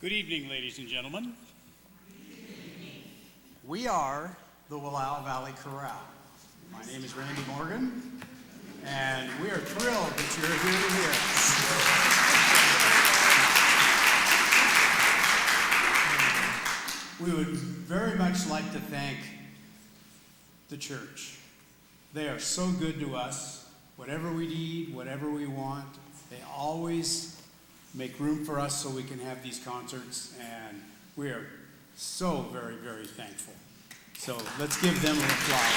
Good evening, ladies and gentlemen. We are the Wallowa Valley Chorale. My name is Randy Morgan, and we are thrilled that you're here to hear us. We would very much like to thank the church. They are so good to us. Whatever we need, whatever we want, they always make room for us so we can have these concerts, and we are so very, very thankful. So let's give them an applause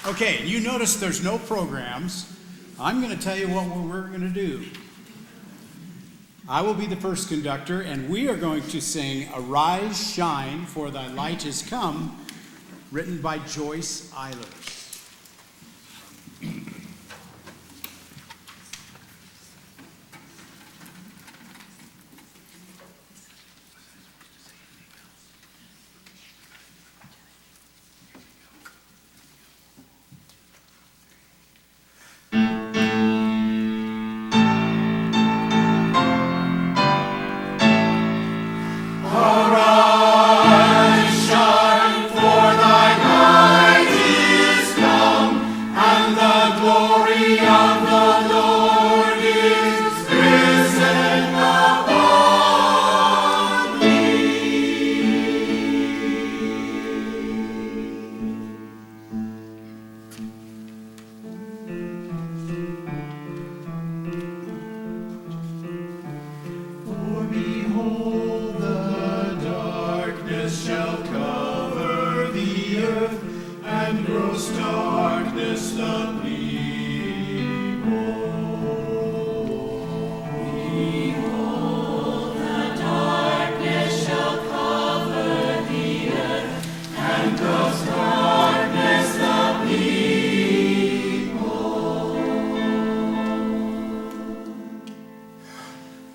too. Okay, you notice there's no programs. I'm going to tell you what we're going to do. I will be the first conductor, and we are going to sing Arise, Shine, for Thy Light is Come, written by Joyce Eilers.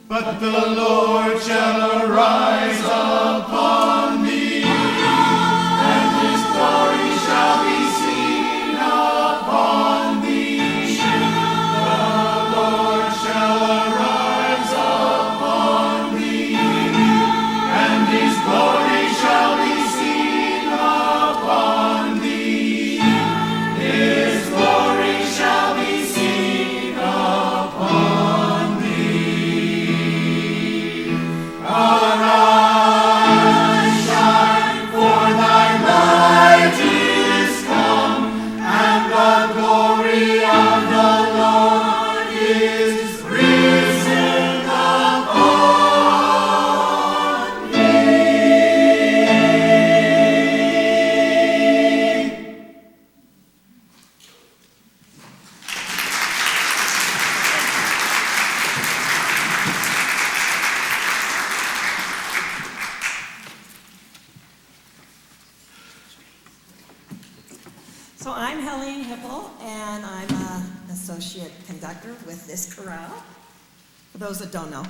But the Lord shall arise upon thee, and his glory shall be seen upon thee. The Lord shall arise upon thee, and his glory shall be seen upon thee. His glory shall be seen upon thee. Arise, shine, for thy light is come, and the glory of the Lord is risen upon thee. So I'm Helene Hipple, and I'm an associate conductor with this chorale, for those that don't know.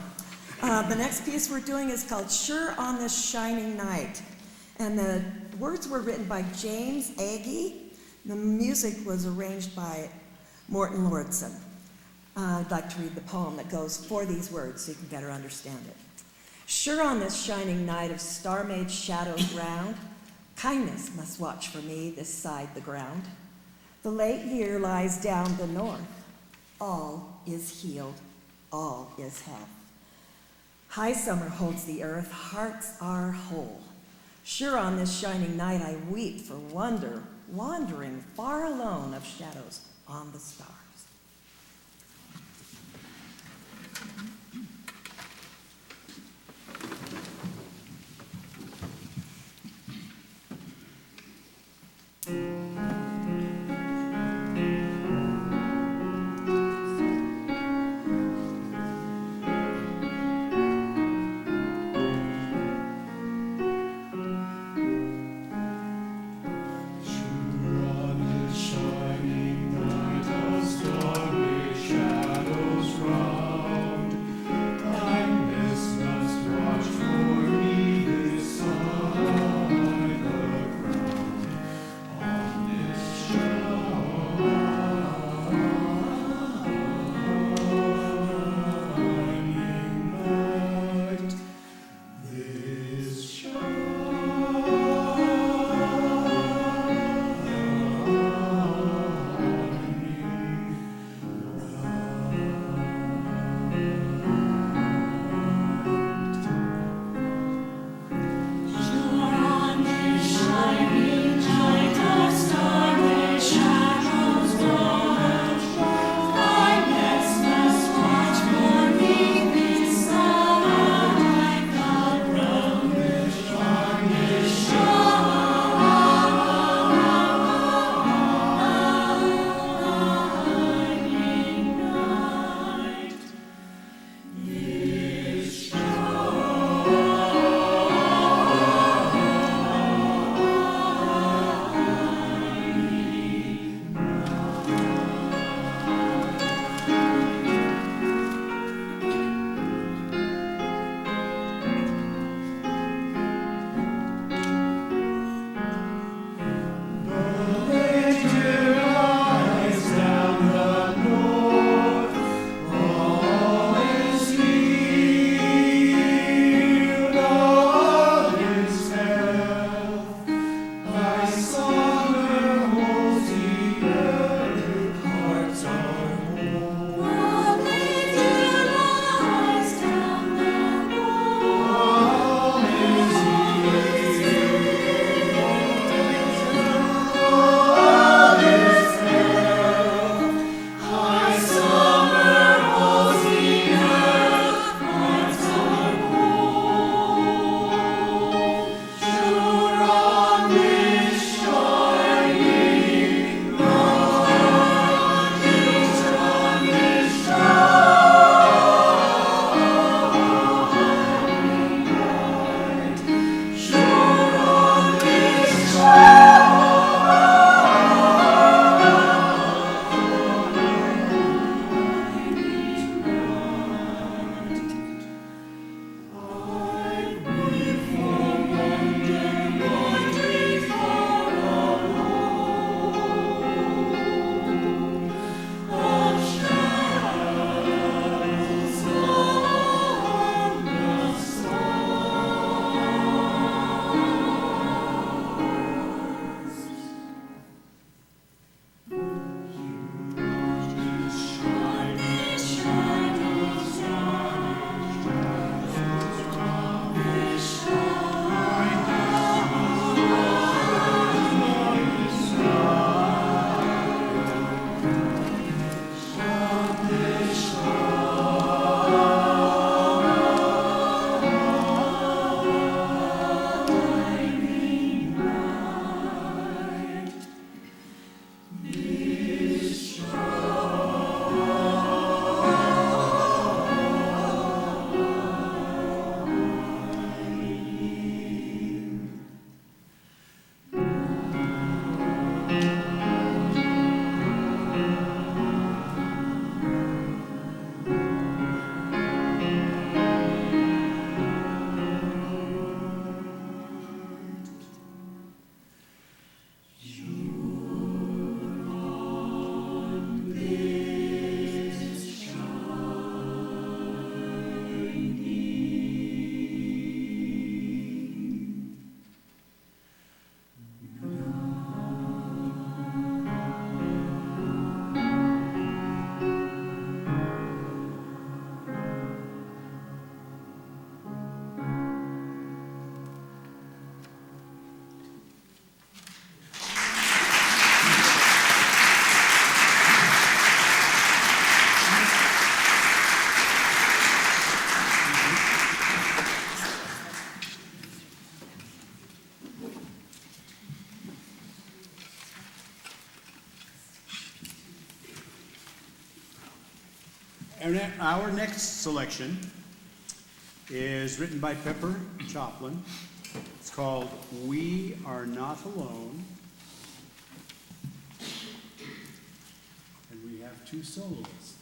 The next piece we're doing is called Sure on This Shining Night, and the words were written by James Agee. The music was arranged by Morton Lordson. I'd like to read the poem that goes for these words so you can better understand it. Sure on this shining night of star-made shadows round, kindness must watch for me this side the ground. The late year lies down the north. All is healed, all is health. High summer holds the earth, hearts are whole. Sure on this shining night I weep for wonder, wandering far alone of shadows on the stars. Sure on this shining night of Our next selection is written by Pepper Choplin. It's called We Are Not Alone. And we have two soloists.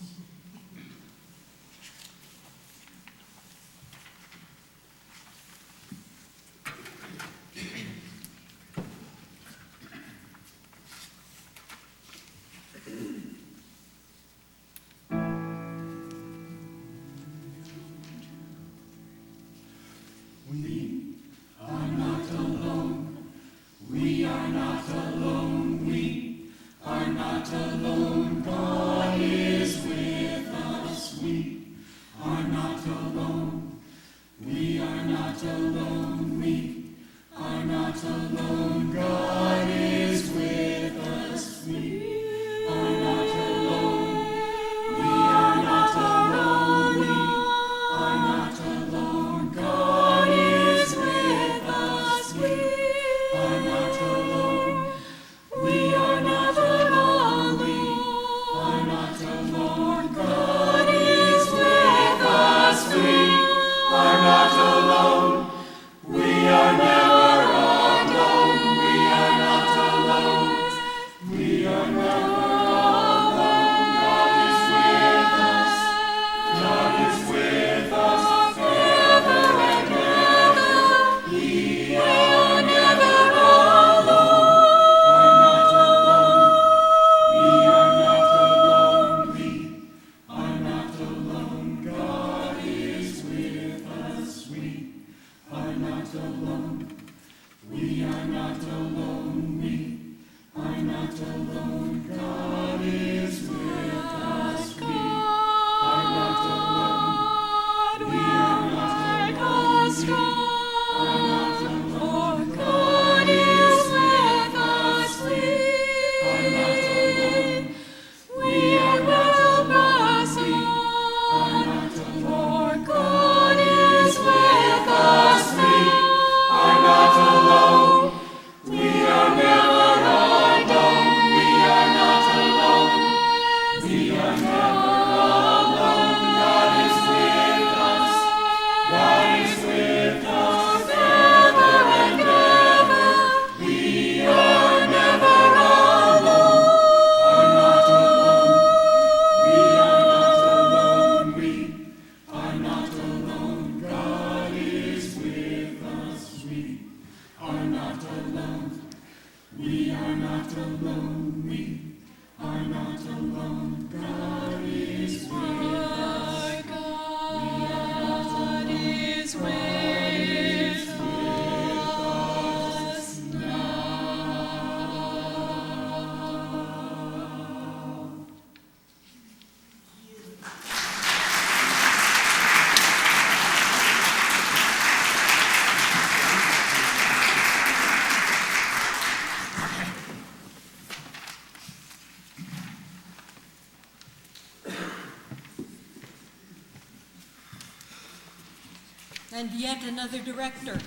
And yet another director.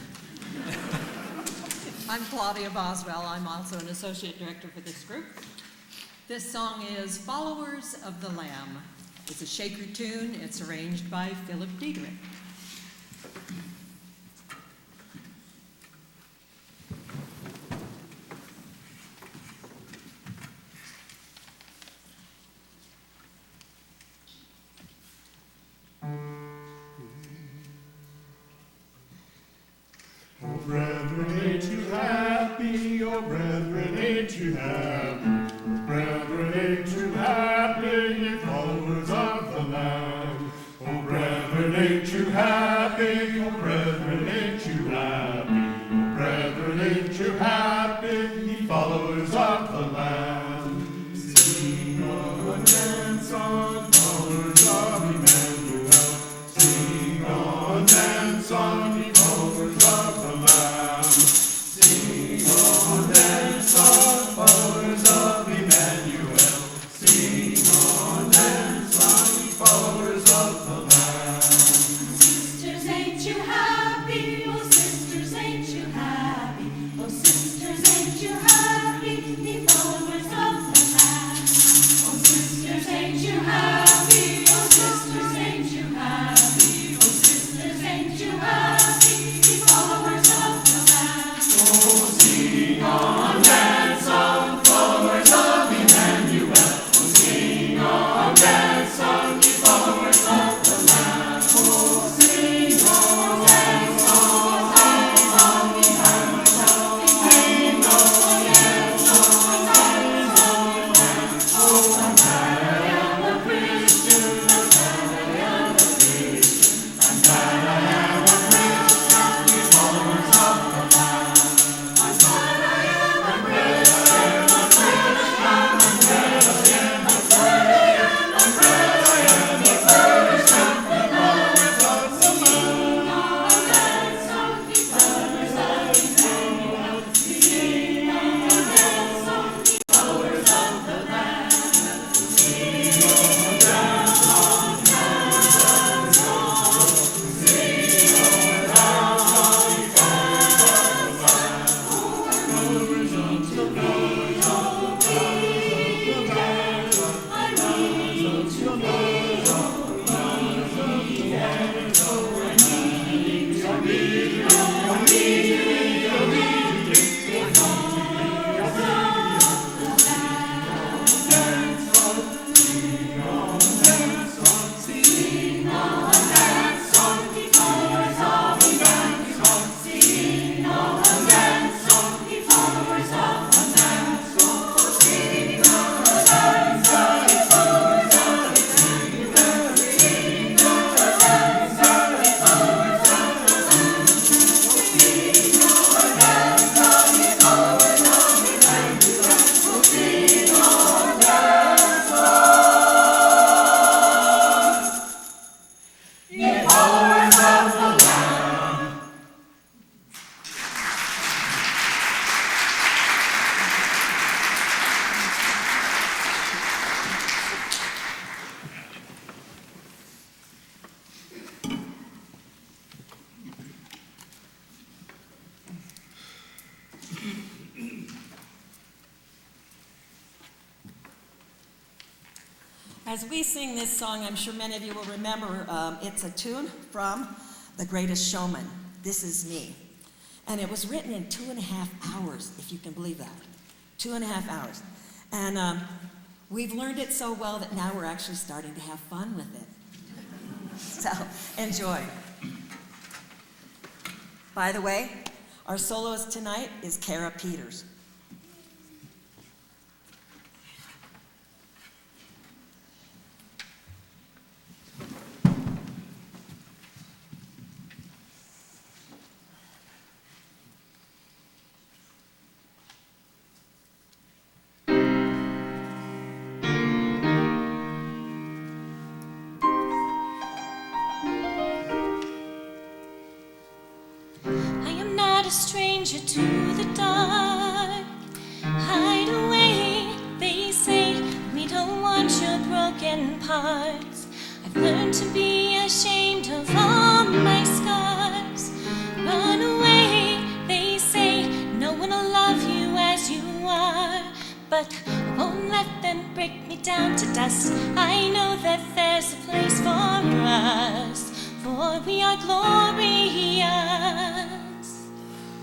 I'm Claudia Boswell. I'm also an associate director for this group. This song is Followers of the Lamb. It's a Shaker tune. It's arranged by Philip Diederich. Oh, brethren, ain't you happy? Oh, brethren, ain't you happy? Oh, brethren, ain't you happy, ye followers of the Lamb? Oh, brethren, ain't you happy? Oh, brethren, ain't you happy? Oh, brethren, ain't you happy, ye followers of the Lamb? Sing on, dance on, followers of Emmanuel. Sing on, dance on, ye followers of the Lamb. Sing on, dance on, followers of Emmanuel. Sing on, dance on, ye followers of the Lamb. Sisters, ain't you happy? Oh, sisters, ain't you happy? Oh, sisters. As we sing this song, I'm sure many of you will remember, it's a tune from The Greatest Showman, This Is Me. And it was written in 2.5 hours, if you can believe that. 2.5 hours. And we've learned it so well that now we're actually starting to have fun with it. So, enjoy. By the way, our soloist tonight is Kara Peters. A stranger to the dark. Hide away, they say. We don't want your broken parts. I've learned to be ashamed of all my scars. Run away, they say. No one will love you as you are. But I won't let them break me down to dust. I know that there's a place for us, for we are glorious.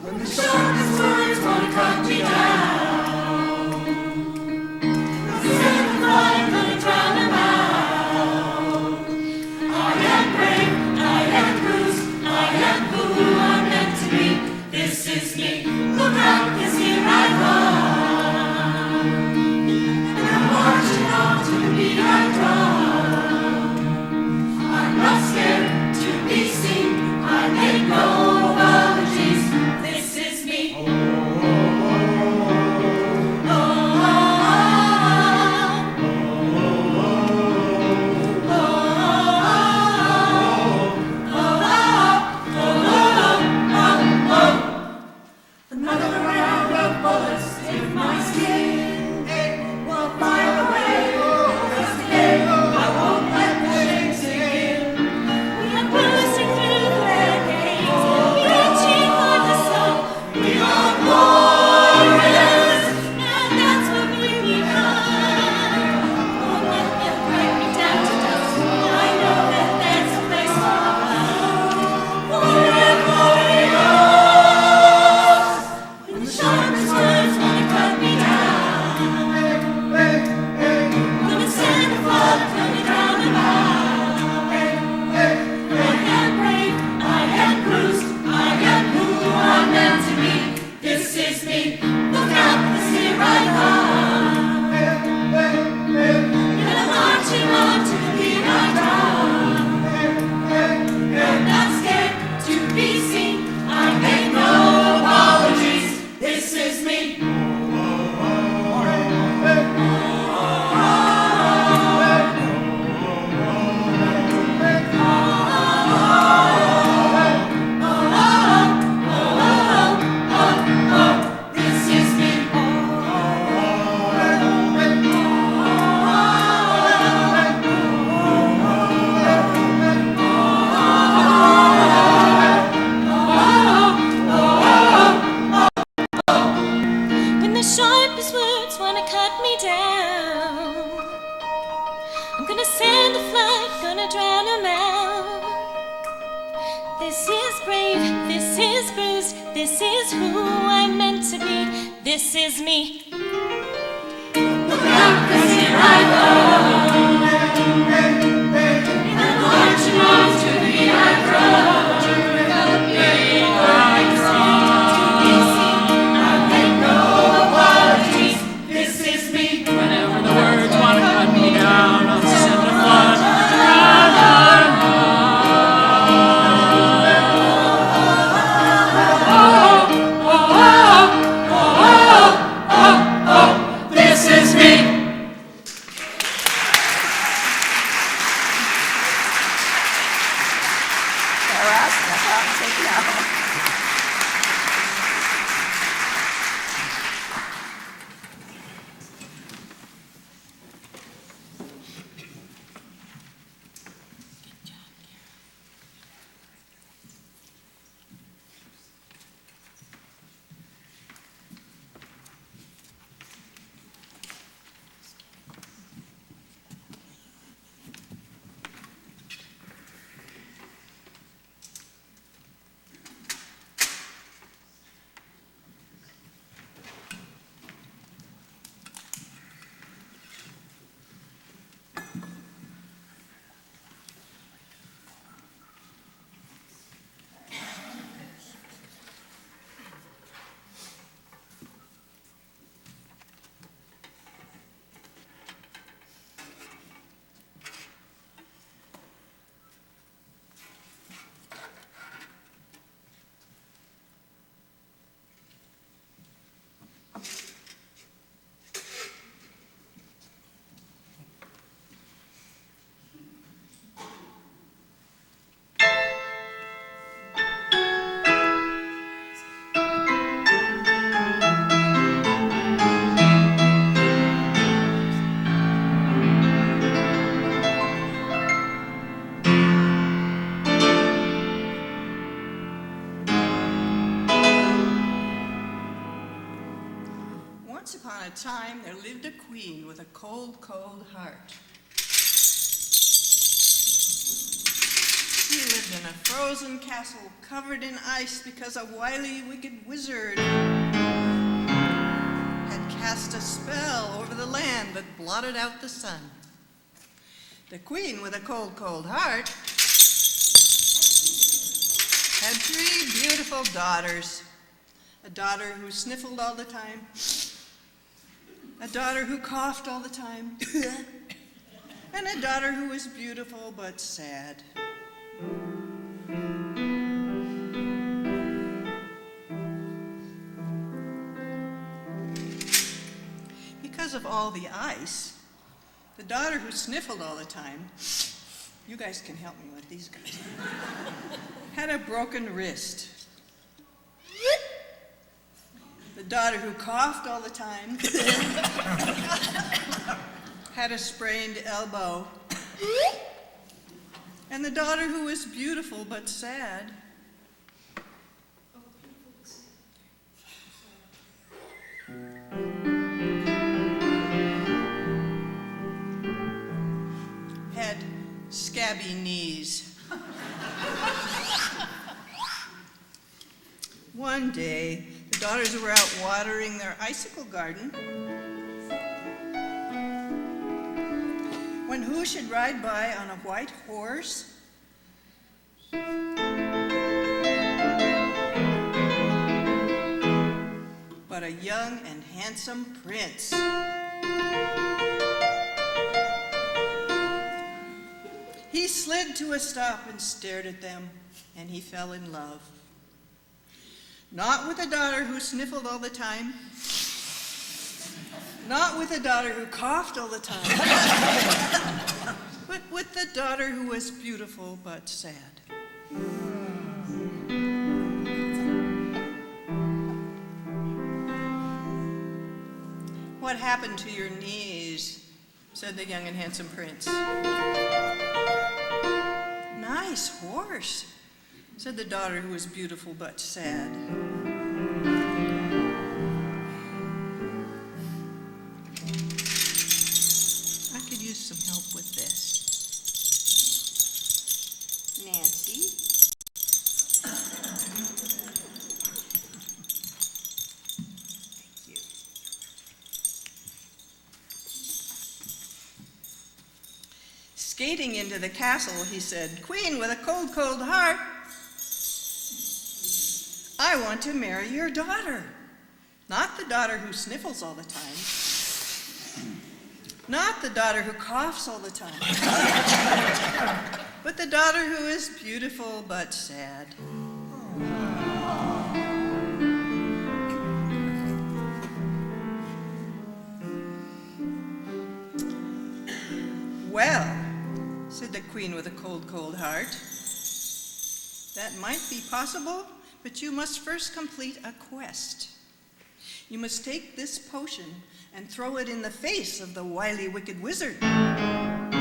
When the sharpest words want to cut me down, the sin of life gonna drown them out. I am brave, I am bruised, I am who I'm meant to be. This is me. Look out, 'cause here I come, and I'm marching on to the beat I drum. I'm not scared to be seen. I make no apologies. This is who I'm meant to be. This is me. Look out, 'cause here I come, and I'm marching on to the beat I drum. I make no apologies. This is me. Whenever the words want to cut me down, I'll send the flood to drown them out. Oh, oh, oh, oh, oh, oh. Once upon a time, there lived a queen with a cold, cold heart. She lived in a frozen castle covered in ice because a wily, wicked wizard had cast a spell over the land that blotted out the sun. The queen with a cold, cold heart had 3 beautiful daughters. A daughter who sniffled all the time, a daughter who coughed all the time, and a daughter who was beautiful but sad. Because of all the ice, the daughter who sniffled all the time, you guys can help me with these guys, had a broken wrist. The daughter who coughed all the time had a sprained elbow. And the daughter who was beautiful but sad had scabby knees. One day, the daughters were out watering their icicle garden when who should ride by on a white horse? But a young and handsome prince. He slid to a stop and stared at them, and he fell in love. Not with a daughter who sniffled all the time, not with a daughter who coughed all the time, but with the daughter who was beautiful but sad. What happened to your knees? Said the young and handsome prince. Nice horse, said the daughter who was beautiful but sad. I could use some help with this. Nancy. Thank you. Skating into the castle, he said, "Queen with a cold, cold heart, I want to marry your daughter. Not the daughter who sniffles all the time. Not the daughter who coughs all the time. But the daughter who is beautiful but sad." "Well," said the queen with a cold, cold heart, "that might be possible, but you must first complete a quest. You must take this potion and throw it in the face of the wily, wicked wizard. And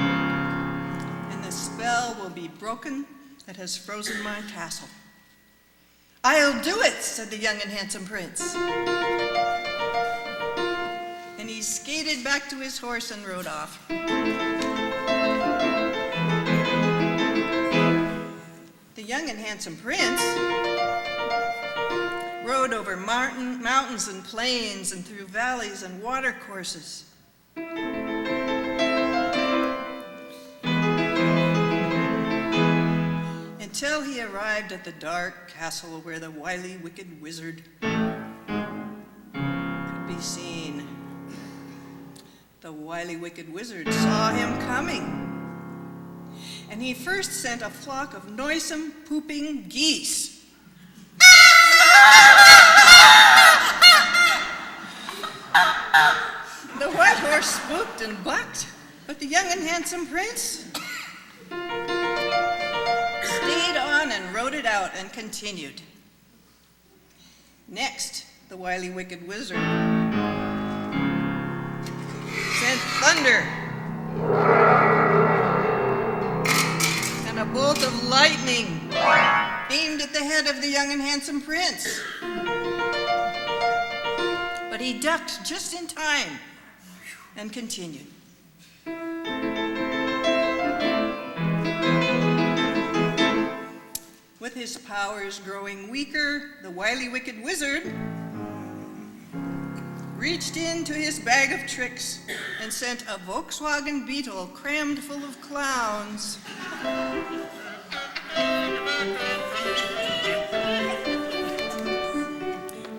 the spell will be broken that has frozen my castle." "I'll do it," said the young and handsome prince. And he skated back to his horse and rode off. The young and handsome prince rode over mountains and plains and through valleys and water courses. Until he arrived at the dark castle where the wily, wicked wizard could be seen. The wily, wicked wizard saw him coming, and he first sent a flock of noisome, pooping geese and bucked, but the young and handsome prince stayed on and rode it out and continued. Next, the wily wicked wizard sent thunder and a bolt of lightning aimed at the head of the young and handsome prince. But he ducked just in time and continued. With his powers growing weaker, the wily wicked wizard reached into his bag of tricks and sent a Volkswagen Beetle crammed full of clowns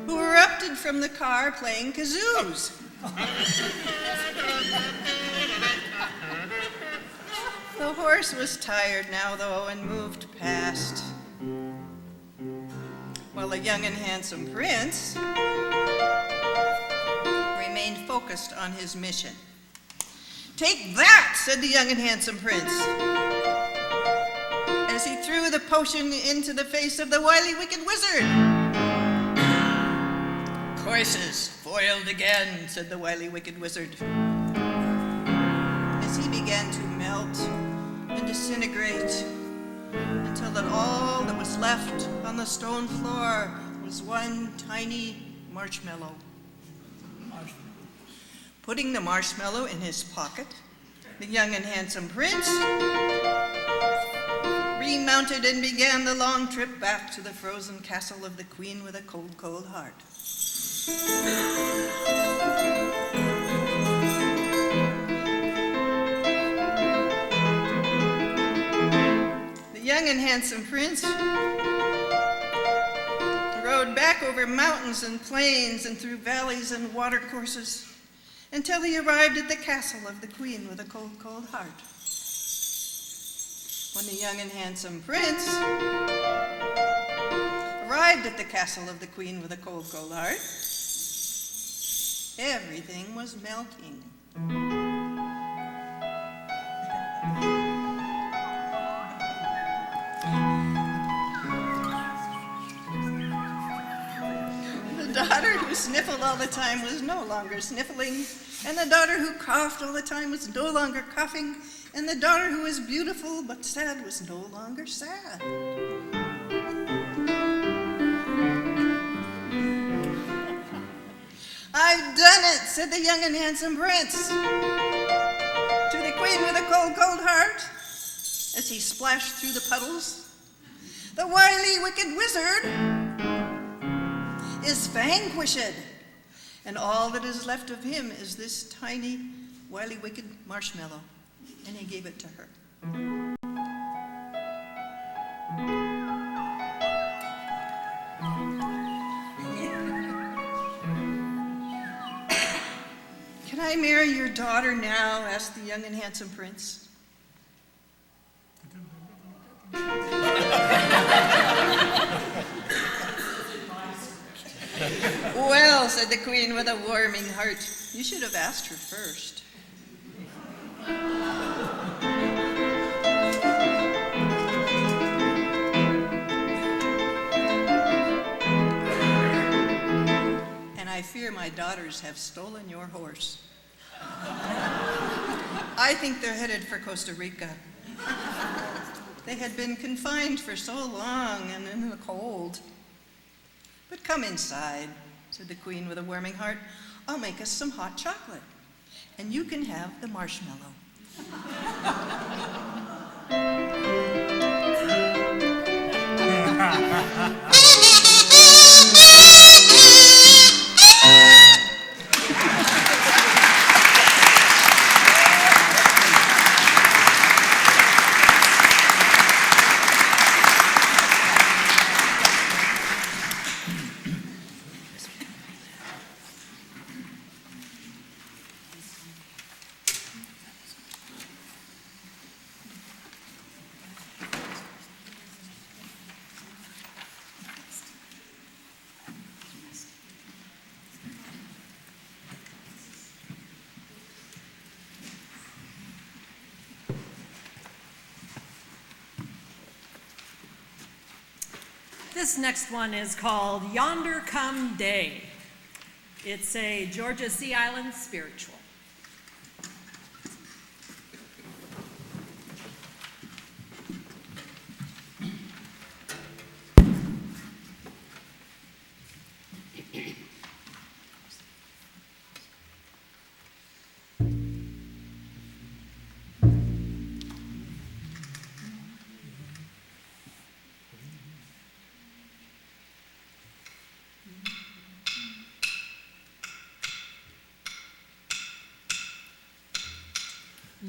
who erupted from the car playing kazoos. The horse was tired now, though, and moved past, while the young and handsome prince remained focused on his mission. "Take that," said the young and handsome prince, as he threw the potion into the face of the wily wicked wizard. "Courses foiled again," said the wily wicked wizard, as he began to melt and disintegrate until that all that was left on the stone floor was one tiny marshmallow. Putting the marshmallow in his pocket, the young and handsome prince remounted and began the long trip back to the frozen castle of the queen with a cold, cold heart. The young and handsome prince rode back over mountains and plains and through valleys and watercourses until he arrived at the castle of the queen with a cold, cold heart. When the young and handsome prince arrived at the castle of the queen with a cold, cold heart, everything was melting. The daughter who sniffled all the time was no longer sniffling, and the daughter who coughed all the time was no longer coughing, and the daughter who was beautiful but sad was no longer sad. "I've done it," said the young and handsome prince to the queen with a cold, cold heart as he splashed through the puddles. "The wily wicked wizard is vanquished, and all that is left of him is this tiny, wily wicked marshmallow." And he gave it to her. "Can I marry your daughter now?" asked the young and handsome prince. "Well," said the queen with a warming heart, "you should have asked her first." "And I fear my daughters have stolen your horse. I think they're headed for Costa Rica. They had been confined for so long and in the cold. But come inside," said the queen with a warming heart. "I'll make us some hot chocolate, and you can have the marshmallow." This next one is called Yonder Come Day. It's a Georgia Sea Island spiritual.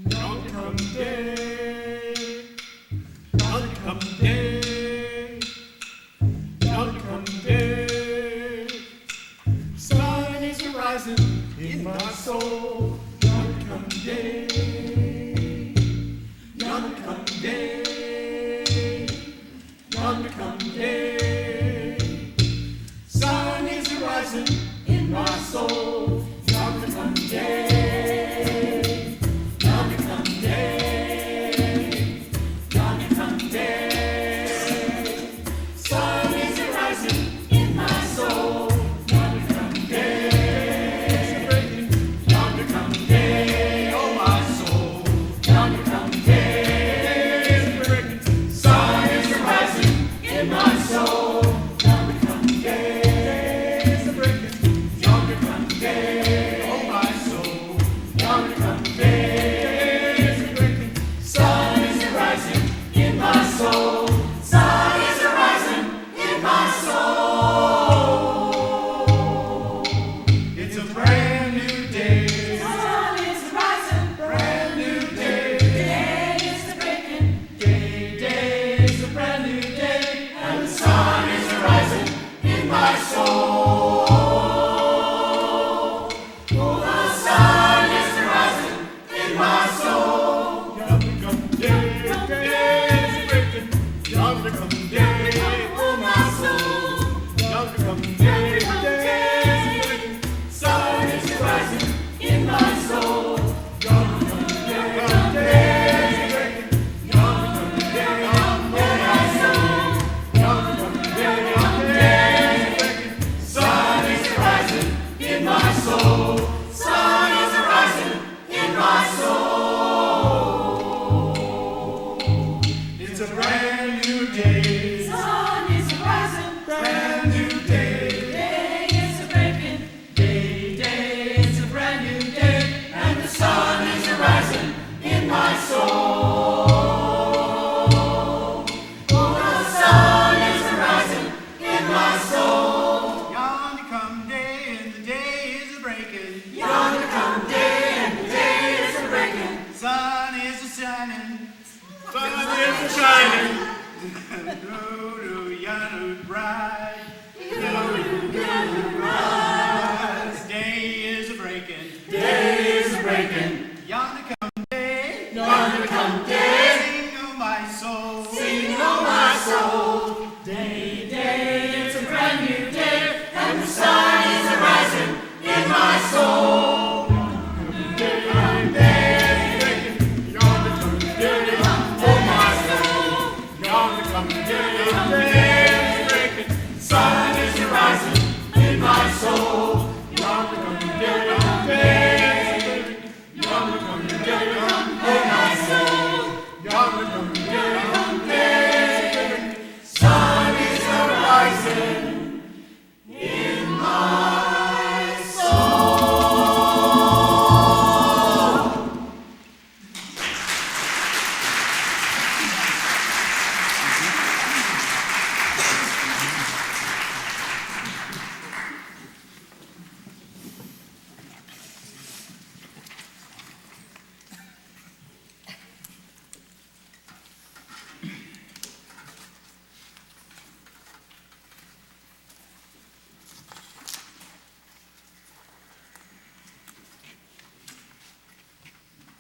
Yonder come day, yonder come day, yonder come day. Sun is rising in my soul. Yonder come day, yonder come day, yonder come day. Sun is rising in my soul. Yonder come day.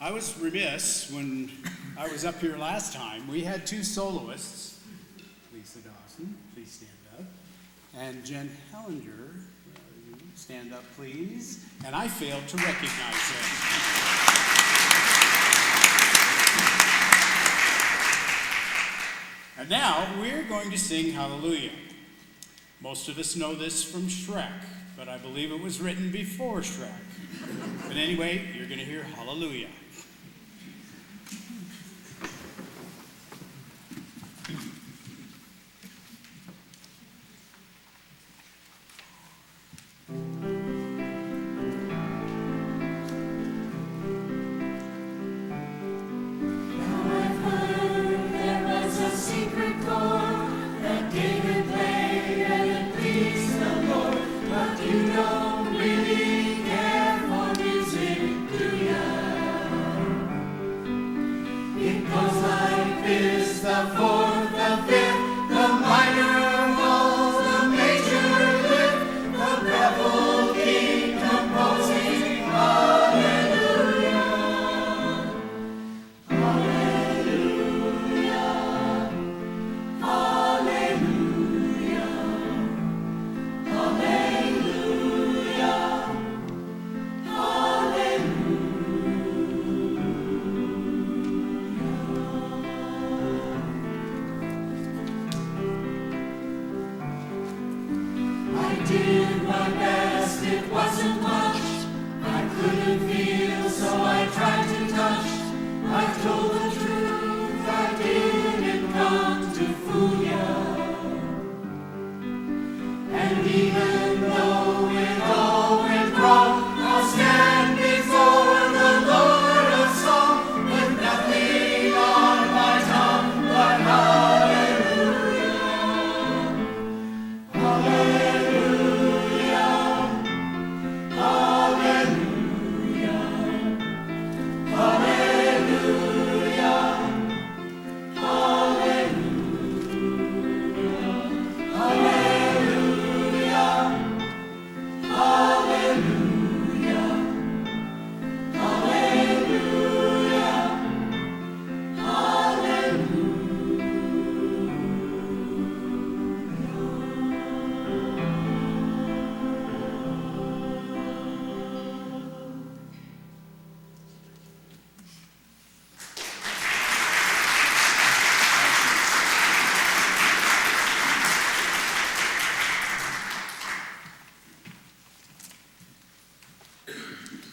I was remiss when I was up here last time. We had two soloists. Lisa Dawson, please stand up. And Jen Hellinger, stand up please. And I failed to recognize them. And now we're going to sing Hallelujah. Most of us know this from Shrek, but I believe it was written before Shrek. But anyway, you're going to hear Hallelujah.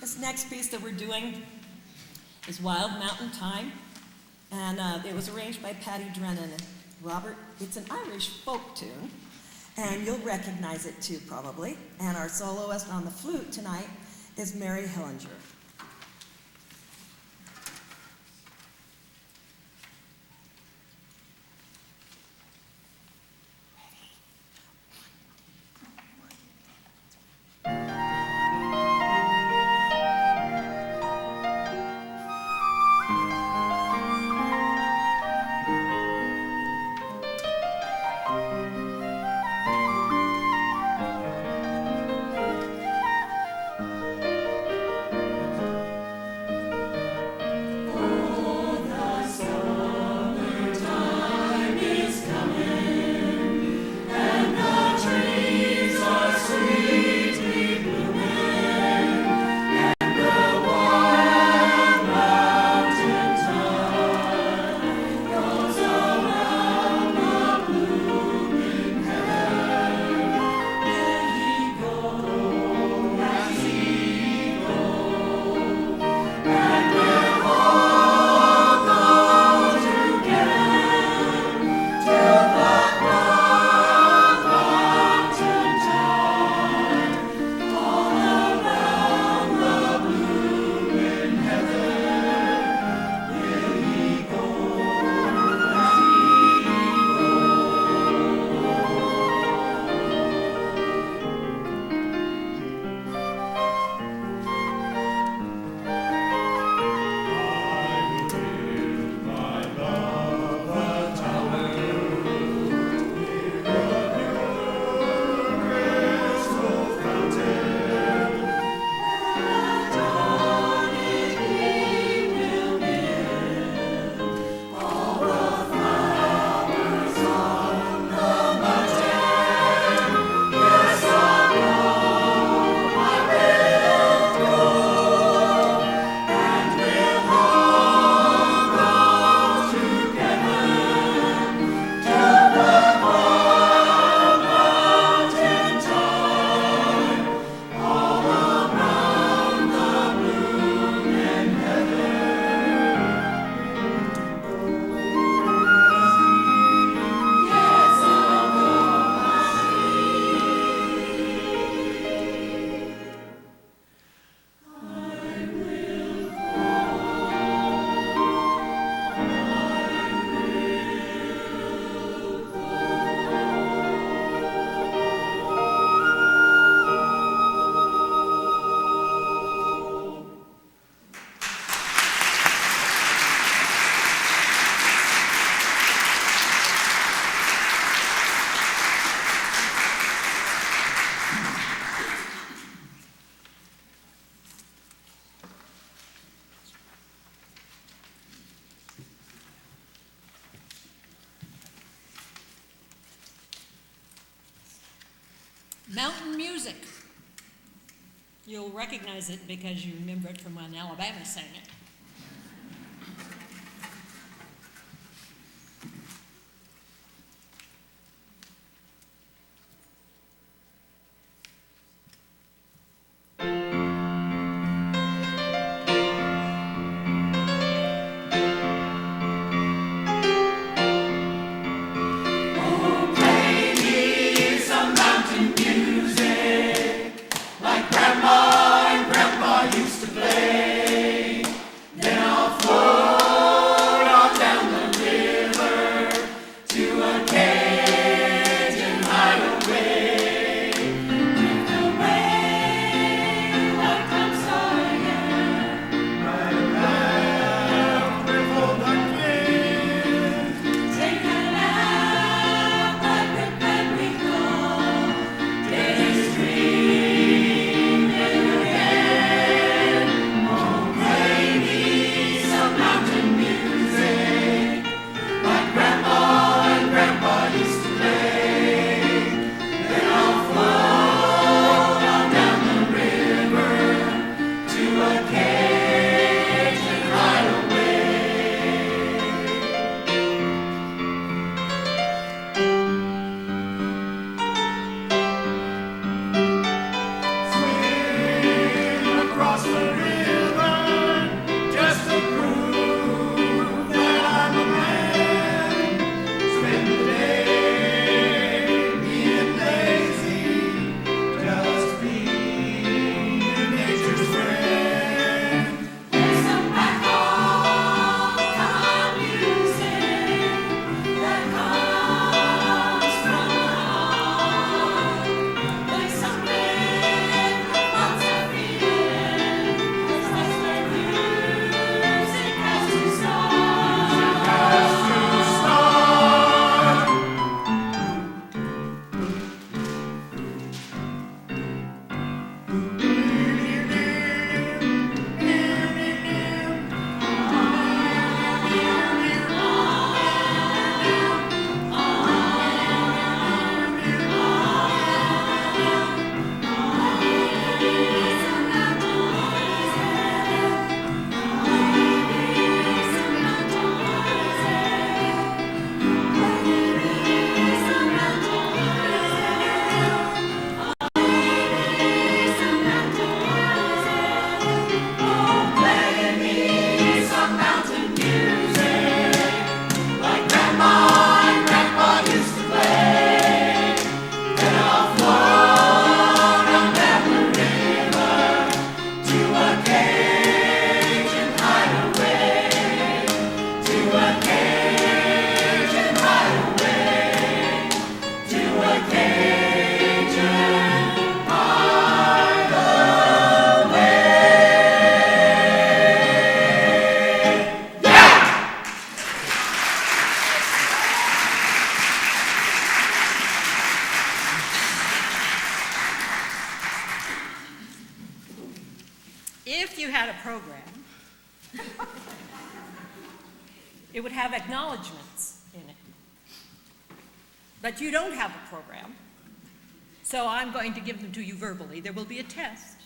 This next piece that we're doing is Wild Mountain Time, and it was arranged by Patty Drennan and Robert. It's an Irish folk tune, and you'll recognize it too, probably. And our soloist on the flute tonight is Mary Hillinger. Thank Mountain music. You'll recognize it because you remember it from when Alabama sang it. If you had a program, it would have acknowledgments in it. But you don't have a program, so I'm going to give them to you verbally. There will be a test.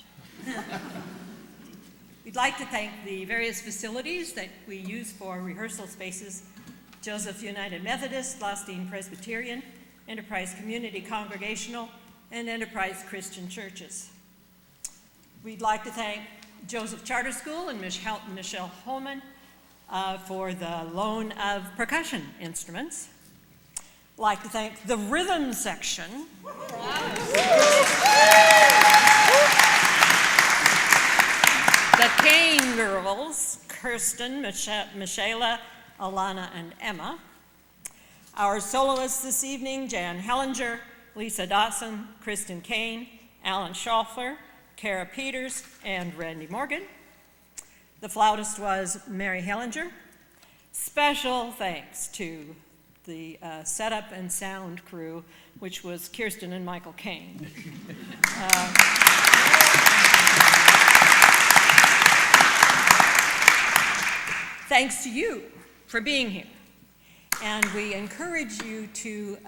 We'd like to thank the various facilities that we use for rehearsal spaces: Joseph United Methodist, Lostine Presbyterian, Enterprise Community Congregational, and Enterprise Christian Churches. We'd like to thank Joseph Charter School and Michelle Holman for the loan of percussion instruments. I'd like to thank the rhythm section. The Kane girls, Kirsten, Michaela, Alana, and Emma. Our soloists this evening: Jan Hellinger, Lisa Dotson, Kristen Kane, Alan Schaufler, Kara Peters, and Randy Morgan. The flautist was Mary Hellinger. Special thanks to the setup and sound crew, which was Kirsten and Michael Kane. Thanks to you for being here. And we encourage you to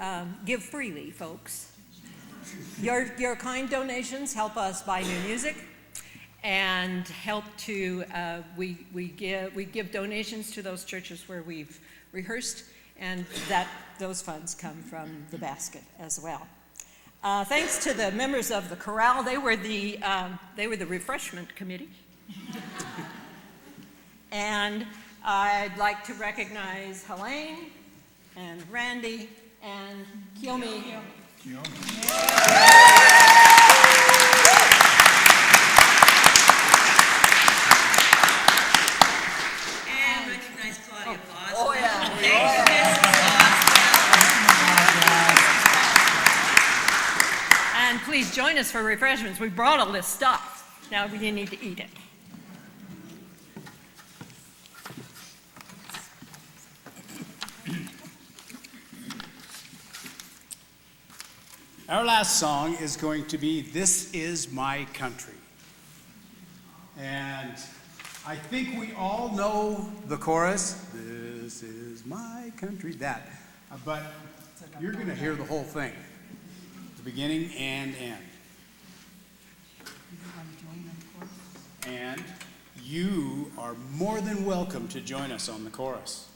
give freely, folks. Your kind donations help us buy new music and help to, we give donations to those churches where we've rehearsed, and those funds come from the basket as well. Thanks to the members of the chorale, they were the refreshment committee. And I'd like to recognize Helene and Randy and Kiyomi. And recognize Claudia Boswell. Oh, yeah. Thank you, Mrs. And please join us for refreshments. We brought all this stuff. Now you need to eat it. Our last song is going to be This Is My Country. And I think we all know the chorus, This is my country, that. But you're going to hear the whole thing, the beginning and end. And you are more than welcome to join us on the chorus.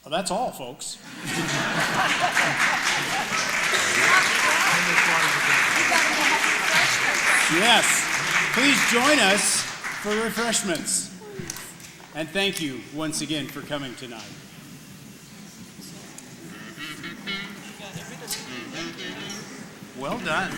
Well, that's all, folks. Yes, please join us for refreshments. And thank you once again for coming tonight. Well done.